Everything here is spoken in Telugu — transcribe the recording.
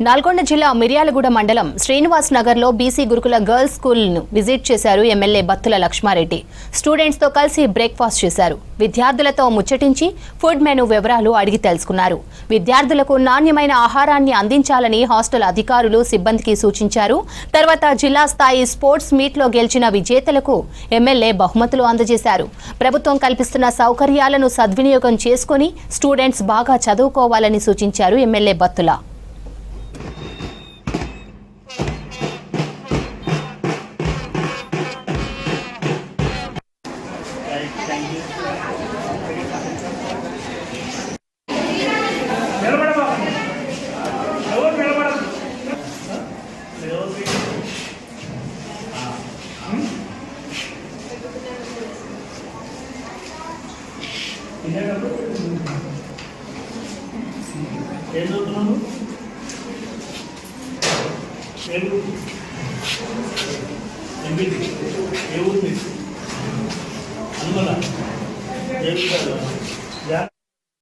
నల్గొండ జిల్లా మిర్యాలగూడ మండలం శ్రీనివాస్ నగర్లో బీసీ గురుకుల గర్ల్స్ స్కూల్ను విజిట్ చేశారు ఎమ్మెల్యే బత్తుల లక్ష్మారెడ్డి. స్టూడెంట్స్తో కలిసి బ్రేక్ఫాస్ట్ చేశారు. విద్యార్థులతో ముచ్చటించి ఫుడ్ మెనూ వివరాలు అడిగి తెలుసుకున్నారు. విద్యార్థులకు నాణ్యమైన ఆహారాన్ని అందించాలని హాస్టల్ అధికారులు సిబ్బందికి సూచించారు. తర్వాత జిల్లా స్థాయి స్పోర్ట్స్ మీట్లో గెలిచిన విజేతలకు ఎమ్మెల్యే బహుమతులు అందజేశారు. ప్రభుత్వం కల్పిస్తున్న సౌకర్యాలను సద్వినియోగం చేసుకుని స్టూడెంట్స్ బాగా చదువుకోవాలని సూచించారు ఎమ్మెల్యే బత్తుల. ఏం చదువుతున్నాను? ఎంపీటీ ఏ ఊరు? అనుకున్నా